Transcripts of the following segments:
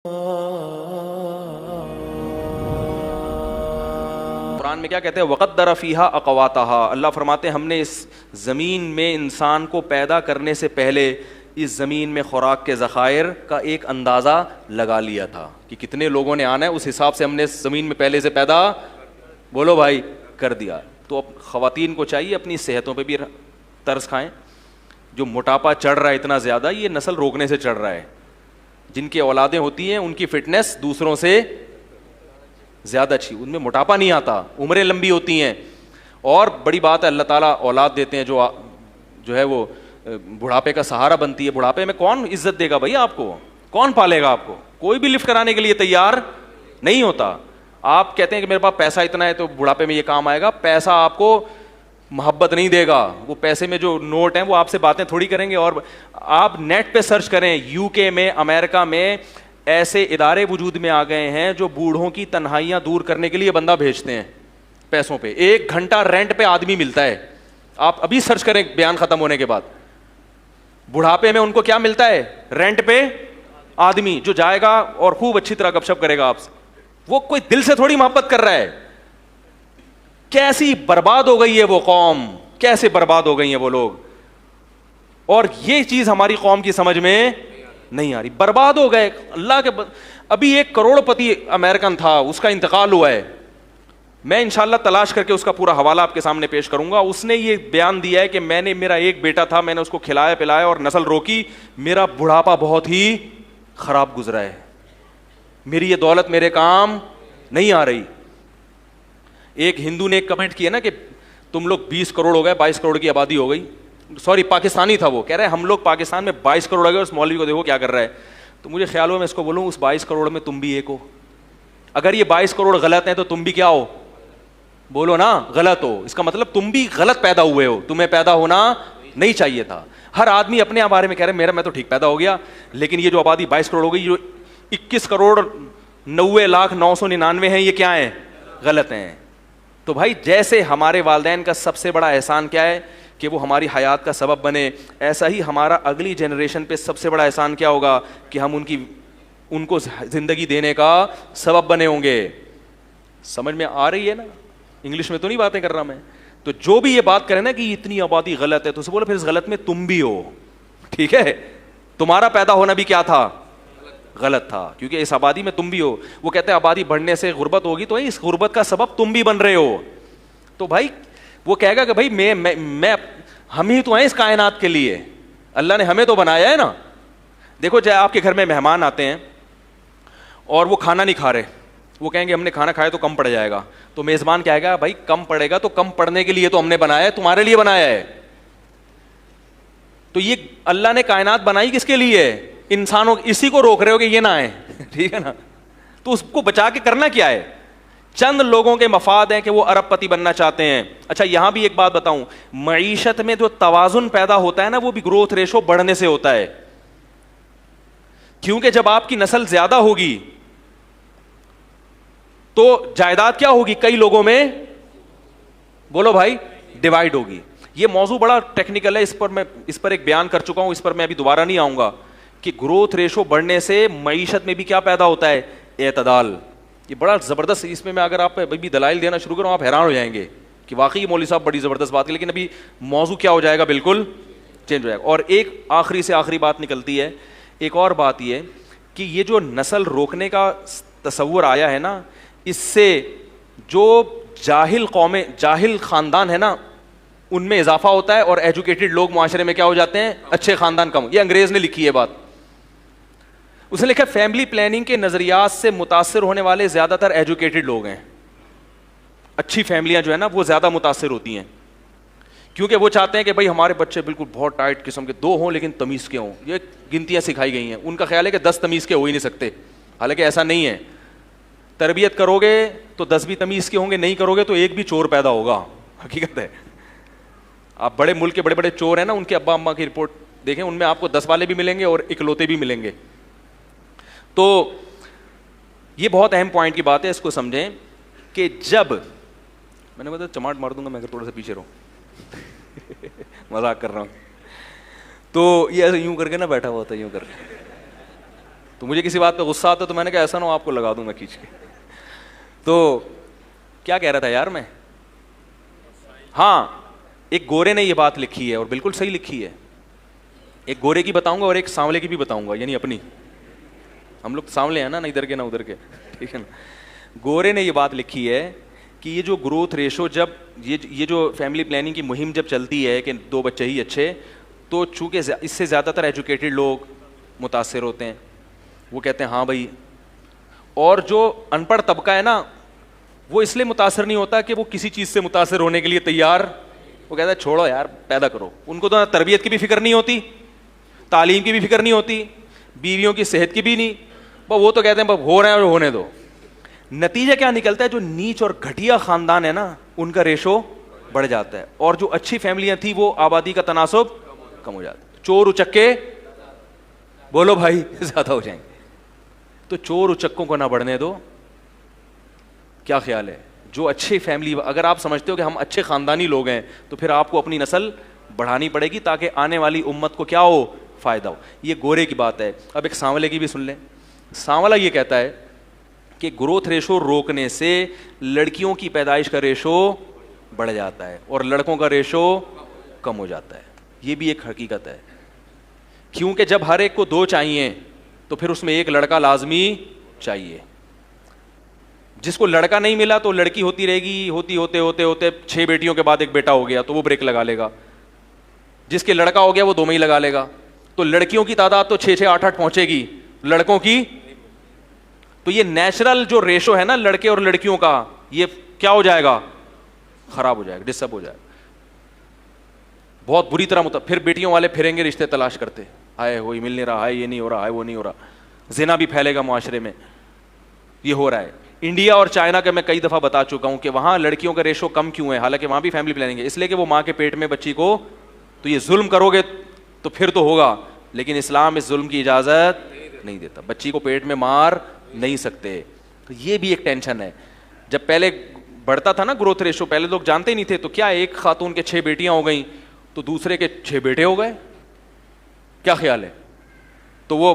قرآن میں کیا کہتے ہیں؟ وَقَدَّرَ فِيهَا أَقْوَاتَهَا، اللہ فرماتے ہیں ہم نے اس زمین میں انسان کو پیدا کرنے سے پہلے اس زمین میں خوراک کے ذخائر کا ایک اندازہ لگا لیا تھا کہ کتنے لوگوں نے آنا ہے، اس حساب سے ہم نے اس زمین میں پہلے سے پیدا بولو بھائی کر دیا۔ تو اب خواتین کو چاہیے اپنی صحتوں پہ بھی ترس کھائیں۔ جو موٹاپا چڑھ رہا ہے اتنا زیادہ، یہ نسل روکنے سے چڑھ رہا ہے۔ جن کی اولادیں ہوتی ہیں ان کی فٹنس دوسروں سے زیادہ اچھی، ان میں موٹاپا نہیں آتا، عمریں لمبی ہوتی ہیں۔ اور بڑی بات ہے اللہ تعالیٰ اولاد دیتے ہیں جو ہے وہ بڑھاپے کا سہارا بنتی ہے۔ بڑھاپے میں کون عزت دے گا بھائی آپ کو؟ کون پالے گا آپ کو؟ کوئی بھی لفٹ کرانے کے لیے تیار نہیں ہوتا۔ آپ کہتے ہیں کہ میرے پاس پیسہ اتنا ہے تو بڑھاپے میں یہ کام آئے گا، پیسہ آپ کو محبت نہیں دے گا۔ وہ پیسے میں جو نوٹ ہیں وہ آپ سے باتیں تھوڑی کریں گے۔ اور آپ نیٹ پہ سرچ کریں، یو کے میں، امریکہ میں ایسے ادارے وجود میں آ گئے ہیں جو بوڑھوں کی تنہائیاں دور کرنے کے لیے بندہ بھیجتے ہیں پیسوں پہ۔ 1 گھنٹہ رینٹ پہ آدمی ملتا ہے۔ آپ ابھی سرچ کریں بیان ختم ہونے کے بعد، بڑھاپے میں ان کو کیا ملتا ہے؟ رینٹ پہ آدمی جو جائے گا اور خوب اچھی طرح گپ شپ کرے گا آپ سے۔ وہ کوئی دل سے تھوڑی محبت کر رہا ہے۔ کیسی برباد ہو گئی ہے وہ قوم، کیسے برباد ہو گئی ہیں وہ لوگ، اور یہ چیز ہماری قوم کی سمجھ میں نہیں آ رہی۔ برباد ہو گئے اللہ کے ابھی 1 کروڑ پتی امریکن تھا، اس کا انتقال ہوا ہے۔ میں انشاءاللہ تلاش کر کے اس کا پورا حوالہ آپ کے سامنے پیش کروں گا۔ اس نے یہ بیان دیا ہے کہ میرا ایک بیٹا تھا، میں نے اس کو کھلایا پلایا اور نسل روکی، میرا بڑھاپا بہت ہی خراب گزرا ہے، میری یہ دولت میرے کام نہیں آ رہی۔ ایک ہندو نے ایک کمنٹ کیا نا کہ تم لوگ 20 کروڑ ہو گئے، 22 کروڑ کی آبادی ہو گئی، سوری پاکستانی تھا وہ، کہہ رہے ہیں ہم لوگ پاکستان میں 22 کروڑ ہو گئے، اس مولوی کو دیکھو کیا کر رہا ہے۔ تو مجھے خیال ہوا میں اس کو بولوں اس 22 کروڑ میں تم بھی ایک ہو۔ اگر یہ 22 کروڑ غلط ہیں تو تم بھی کیا ہو؟ بولو نا، غلط ہو۔ اس کا مطلب تم بھی غلط پیدا ہوئے ہو، تمہیں پیدا ہونا نہیں چاہیے تھا۔ ہر آدمی اپنے بارے میں کہہ رہے میں تو ٹھیک پیدا ہو گیا، لیکن یہ جو آبادی 22 کروڑ ہو گئی، جو 21 کروڑ 90,999 ہیں، یہ کیا ہیں؟ غلط ہیں۔ تو بھائی جیسے ہمارے والدین کا سب سے بڑا احسان کیا ہے کہ وہ ہماری حیات کا سبب بنے، ایسا ہی ہمارا اگلی جنریشن پہ سب سے بڑا احسان کیا ہوگا کہ ہم ان کو زندگی دینے کا سبب بنے ہوں گے۔ سمجھ میں آ رہی ہے نا؟ انگلش میں تو نہیں باتیں کر رہا میں۔ تو جو بھی یہ بات کرے نا کہ اتنی آبادی غلط ہے، تو اسے بولو پھر اس غلط میں تم بھی ہو، ٹھیک ہے؟ تمہارا پیدا ہونا بھی کیا تھا؟ غلط تھا، کیونکہ اس آبادی میں تم بھی ہو۔ وہ کہتے ہیں آبادی بڑھنے سے غربت ہوگی، تو اس غربت کا سبب تم بھی بن رہے ہو۔ تو بھائی وہ کہے گا کہ بھائی میں ہم ہی تو ہیں اس کائنات کے لیے، اللہ نے ہمیں تو بنایا ہے نا۔ دیکھو جائے آپ کے گھر میں مہمان آتے ہیں اور وہ کھانا نہیں کھا رہے، وہ کہیں گے ہم نے کھانا کھایا تو کم پڑ جائے گا، تو میزبان کہے گا بھائی کم پڑے گا تو کم پڑنے کے لیے تو ہم نے بنایا ہے، تمہارے لیے بنایا ہے۔ تو یہ اللہ نے کائنات بنائی کس کے لیے؟ انسانوں، اسی کو روک رہے ہو کہ یہ نہ آئے، ٹھیک ہے نا؟ تو اس کو بچا کے کرنا کیا ہے؟ چند لوگوں کے مفاد ہیں کہ وہ ارب پتی بننا چاہتے ہیں۔ اچھا یہاں بھی ایک بات بتاؤں، معیشت میں جو توازن پیدا ہوتا ہے نا، وہ بھی گروتھ ریشو بڑھنے سے ہوتا ہے۔ کیونکہ جب آپ کی نسل زیادہ ہوگی تو جائیداد کیا ہوگی؟ کئی لوگوں میں بولو بھائی ڈیوائڈ ہوگی۔ یہ موضوع بڑا ٹیکنیکل ہے، اس پر ایک بیان کر چکا ہوں، اس پر میں ابھی دوبارہ نہیں آؤں گا کہ گروتھ ریشو بڑھنے سے معیشت میں بھی کیا پیدا ہوتا ہے؟ اعتدال۔ یہ بڑا زبردست، اس میں اگر آپ بھی دلائل دینا شروع کروں آپ حیران ہو جائیں گے کہ واقعی مولوی صاحب بڑی زبردست بات ہے، لیکن ابھی موضوع کیا ہو جائے گا؟ بالکل چینج ہو جائے گا۔ اور ایک آخری سے آخری بات نکلتی ہے، ایک اور بات یہ کہ یہ جو نسل روکنے کا تصور آیا ہے نا، اس سے جو جاہل قومیں، جاہل خاندان ہے نا، ان میں اضافہ ہوتا ہے، اور ایجوکیٹڈ لوگ معاشرے میں کیا ہو جاتے ہیں؟ اچھے خاندان کم۔ یہ انگریز نے لکھی ہے بات، اس نے لکھا فیملی پلاننگ کے نظریات سے متاثر ہونے والے زیادہ تر ایجوکیٹڈ لوگ ہیں۔ اچھی فیملیاں جو ہے نا وہ زیادہ متاثر ہوتی ہیں، کیونکہ وہ چاہتے ہیں کہ بھائی ہمارے بچے بالکل بہت ٹائٹ قسم کے 2 ہوں لیکن تمیز کے ہوں۔ یہ گنتیاں سکھائی گئی ہیں، ان کا خیال ہے کہ 10 تمیز کے ہو ہی نہیں سکتے، حالانکہ ایسا نہیں ہے۔ تربیت کرو گے تو 10 بھی تمیز کے ہوں گے، نہیں کرو گے تو ایک بھی چور پیدا ہوگا، حقیقت ہے۔ آپ بڑے ملک کے بڑے بڑے چور ہیں نا، ان کے ابا اماں کی رپورٹ دیکھیں، ان میں آپ کو 10 والے بھی ملیں گے اور اکلوتے بھی ملیں گے۔ تو یہ بہت اہم پوائنٹ کی بات ہے، اس کو سمجھیں کہ جب میں نے بتا چماٹ مار دوں گا میں اگر تھوڑا سا پیچھے رہوں، مذاق کر رہا ہوں۔ تو یہ ایسے یوں کر کے نا بیٹھا ہوا تھا، یوں کر کے تو مجھے کسی بات پہ غصہ آتا تو میں نے کہا ایسا نہ ہو آپ کو لگا دوں میں کھینچ کے. تو کیا کہہ رہا تھا یار میں, ہاں ایک گورے نے یہ بات لکھی ہے اور بالکل صحیح لکھی ہے. ایک گورے کی بتاؤں گا اور ایک سانولے کی بھی بتاؤں گا, یعنی اپنی, ہم لوگ سانولے ہیں نا, نہ ادھر کے نہ ادھر کے, ٹھیک ہے نا. گورے نے یہ بات لکھی ہے کہ یہ جو گروتھ ریشو, جب یہ جو فیملی پلاننگ کی مہم جب چلتی ہے کہ 2 بچے ہی اچھے, تو چونکہ اس سے زیادہ تر ایجوکیٹڈ لوگ متاثر ہوتے ہیں, وہ کہتے ہیں ہاں بھائی, اور جو ان پڑھ طبقہ ہے نا وہ اس لیے متاثر نہیں ہوتا کہ وہ کسی چیز سے متاثر ہونے کے لیے تیار, وہ کہتا ہے چھوڑو یار پیدا کرو. ان کو تو تربیت کی بھی فکر نہیں ہوتی, تعلیم کی بھی فکر نہیں ہوتی, بیویوں کی صحت کی بھی نہیں, وہ تو کہتے ہیں ہو رہے ہیں اور ہونے دو. نتیجہ کیا نکلتا ہے, جو نیچ اور گھٹیا خاندان ہے نا ان کا ریشو بڑھ جاتا ہے, اور جو اچھی فیملیاں تھیں وہ آبادی کا تناسب کم ہو جاتا ہے. چور اچکے بولو بھائی زیادہ ہو جائیں گے, تو چور اچکوں کو نہ بڑھنے دو. کیا خیال ہے, جو اچھی فیملی, اگر آپ سمجھتے ہو کہ ہم اچھے خاندانی لوگ ہیں تو پھر آپ کو اپنی نسل بڑھانی پڑے گی تاکہ آنے والی امت کو کیا ہو, فائدہ ہو. یہ گورے کی بات ہے. اب ایک سانولے کی بھی سن لیں. سانولا یہ کہتا ہے کہ گروتھ ریشو روکنے سے لڑکیوں کی پیدائش کا ریشو بڑھ جاتا ہے اور لڑکوں کا ریشو کم ہو جاتا ہے. یہ بھی ایک حقیقت ہے, کیونکہ جب ہر ایک کو 2 چاہیے تو پھر اس میں ایک لڑکا لازمی چاہیے. جس کو لڑکا نہیں ملا تو لڑکی ہوتی رہے گی, ہوتے 6 بیٹیوں کے بعد ایک بیٹا ہو گیا تو وہ بریک لگا لے گا. جس کے لڑکا ہو گیا وہ 2 میں ہی لگا لے گا. تو لڑکیوں کی تعداد تو 6 8 پہنچے گی, لڑکوں کی. تو یہ نیچرل جو ریشو ہے نا لڑکے اور لڑکیوں کا, یہ کیا ہو جائے گا, خراب ہو جائے گا, ڈسٹرب ہو جائے گا بہت بری طرح. پھر بیٹیوں والے پھریں گے رشتے تلاش کرتے, ہائے ہوئی مل نہیں رہا, ہائے یہ نہیں ہو رہا, ہائے وہ نہیں ہو رہا. زنا بھی پھیلے گا معاشرے میں. یہ ہو رہا ہے. انڈیا اور چائنا کا میں کئی دفعہ بتا چکا ہوں کہ وہاں لڑکیوں کا ریشو کم کیوں ہے, حالانکہ وہاں بھی فیملی پلاننگ ہے, اس لیے کہ وہ ماں کے پیٹ میں بچی کو, تو یہ ظلم کرو گے تو پھر تو ہوگا, لیکن اسلام اس ظلم کی اجازت نہیں دیتا. بچی کو پیٹ میں مار نہیں سکتے. تو یہ بھی ایک ٹینشن ہے. جب پہلے بڑھتا تھا نا گروتھ ریشو, پہلے لوگ جانتے ہی نہیں تھے, تو کیا ایک خاتون کے 6 بیٹیاں ہو گئیں تو دوسرے کے 6 بیٹے ہو گئے. کیا خیال ہے, تو وہ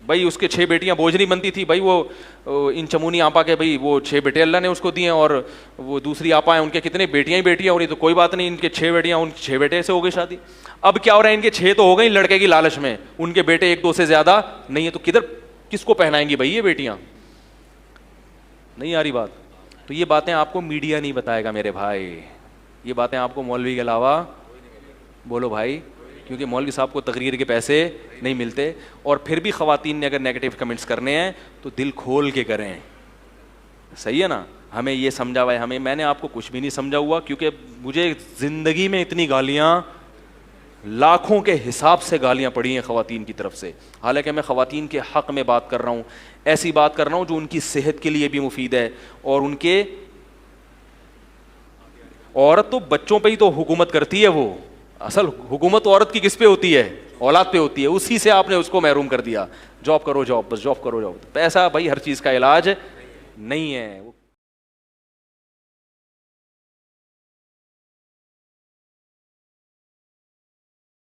بھائی اس کے 6 بیٹیاں بوجھ نہیں بنتی تھی بھائی, وہ ان چمونی آپا کے بھائی وہ 6 بیٹے اللہ نے اس کو دیے, اور وہ دوسری آپا ہیں ان کے کتنے بیٹیاں ہی بیٹیاں ہو رہی, تو کوئی بات نہیں, ان کے 6 بیٹیاں, ان 6 بیٹے سے ہو گئی شادی. اب کیا ہو رہا ہے, ان کے 6 تو ہو گئی لڑکے کی لالچ میں, ان کے بیٹے 1 2 سے زیادہ نہیں ہے, تو کس کو پہنائیں گی بھائی یہ بیٹیاں. نہیں آ رہی بات. تو یہ باتیں آپ کو میڈیا نہیں بتائے گا میرے بھائی, یہ باتیں آپ کو مولوی کے علاوہ, بولو بھائی, کیونکہ مولوی صاحب کو تقریر کے پیسے نہیں ملتے. اور پھر بھی خواتین نے اگر نیگیٹو کمنٹس کرنے ہیں تو دل کھول کے کریں, صحیح ہے نا. ہمیں یہ سمجھا ہوا ہے, میں نے آپ کو کچھ بھی نہیں سمجھا ہوا, کیونکہ مجھے زندگی میں اتنی گالیاں, لاکھوں کے حساب سے گالیاں پڑی ہیں خواتین کی طرف سے. حالانکہ میں خواتین کے حق میں بات کر رہا ہوں, ایسی بات کر رہا ہوں جو ان کی صحت کے لیے بھی مفید ہے, اور ان کے, عورت تو بچوں پہ ہی تو حکومت کرتی ہے, وہ اصل حکومت عورت کی کس پہ ہوتی ہے, اولاد پہ ہوتی ہے. اسی سے آپ نے اس کو محروم کر دیا, جاب کرو جاب, بس جاب کرو جاب. پیسہ بھائی ہر چیز کا علاج نہیں ہے.